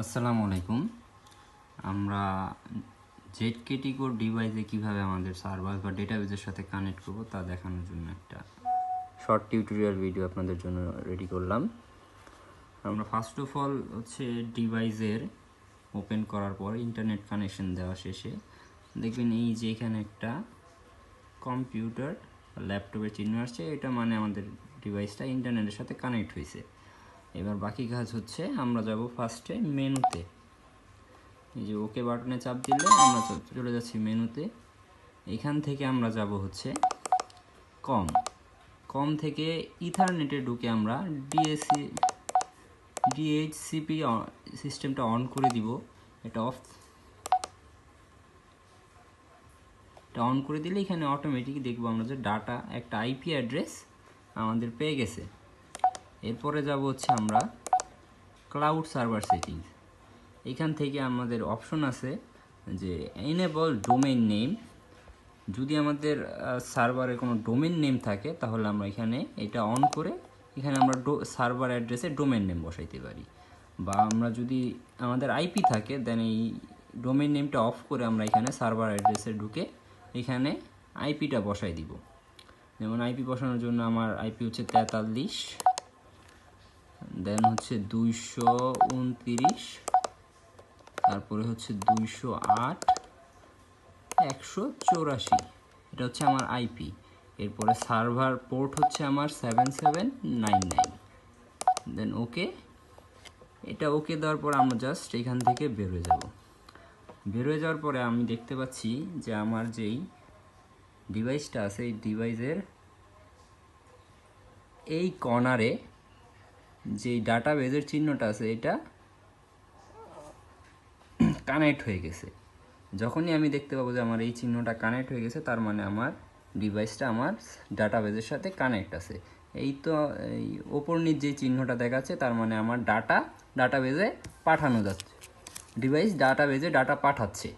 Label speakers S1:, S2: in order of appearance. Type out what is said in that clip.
S1: আসসালামু আলাইকুম। আমরা জেডকেটি কোর ডিভাইসে কিভাবে আমাদের সার্ভার বা ডেটাবেজের সাথে কানেক্ট করব তা দেখানোর জন্য একটা শর্ট টিউটোরিয়াল ভিডিও আপনাদের জন্য রেডি করলাম। আমরা ফার্স্ট অফ অল হচ্ছে ডিভাইসের ওপেন করার পর ইন্টারনেট কানেকশন দেওয়া শেষে দেখবেন এই যে এখানে একটা কম্পিউটার ল্যাপটপের চিহ্ন আসছে, এটা মানে আমাদের ডিভাইসটা ইন্টারনেটের সাথে কানেক্ট হয়েছে। এবার বাকি কাজ হচ্ছে আমরা যাব ফার্স্টে মেনুতে, এই যে ওকে বাটনে চাপ দিলে আমরা চলে যাচ্ছি মেনুতে। এখান থেকে আমরা যাব হচ্ছে কম থেকে ইথারনেটে ঢুকে আমরা ডিএইচসিপি সিস্টেমটা অন করে দিব। এটা অন করে দিলে এখানে অটোমেটিক দেখবো আমরা যে ডাটা একটা আইপি অ্যাড্রেস আমাদের পেয়ে গেছে। এরপরে যাব হচ্ছে আমরা ক্লাউড সার্ভার সেটিংস। এখান থেকে আমাদের অপশন আছে যে এনেবল ডোমেইন নেম। যদি আমাদের সার্ভারে কোনো ডোমেইন নেম থাকে তাহলে আমরা এখানে এটা অন করে এখানে আমরা সার্ভার অ্যাড্রেসে ডোমেইন নেম বসাইতে পারি, বা আমরা যদি আমাদের আইপি থাকে দেন এই ডোমেইন নেমটা অফ করে আমরা এখানে সার্ভার অ্যাড্রেসে ঢুকে এখানে আইপিটা বসাই দিব। যেমন আইপি বসানোর জন্য আমার আইপি হচ্ছে 43, দেন হচ্ছে 229, তারপরে হচ্ছে 208.184, এটা হচ্ছে আমার আইপি। এরপরে সার্ভার পোর্ট হচ্ছে আমার 7799, দেন ওকে। এটা ওকে দেওয়ার পর আমরা জাস্ট এখান থেকে বের হয়ে যাব। বের হয়ে যাওয়ার পরে আমি দেখতে পাচ্ছি যে আমার যেই ডিভাইসটা আছে এই ডিভাইসের এই কর্নারে যেই ডাটাবেজের চিহ্নটা আছে এটা কানেক্ট হয়ে গেছে। যখনই আমি দেখতে পাবো যে আমার এই চিহ্নটা কানেক্ট হয়ে গেছে তার মানে আমার ডিভাইসটা আমার ডাটাবেজের সাথে কানেক্ট আছে। এই তো এই ওপর নিচ যে চিহ্নটা দেখাচ্ছে তার মানে আমার ডাটাবেজে পাঠানো যাচ্ছে, ডিভাইস ডাটাবেজে ডাটা পাঠাচ্ছে।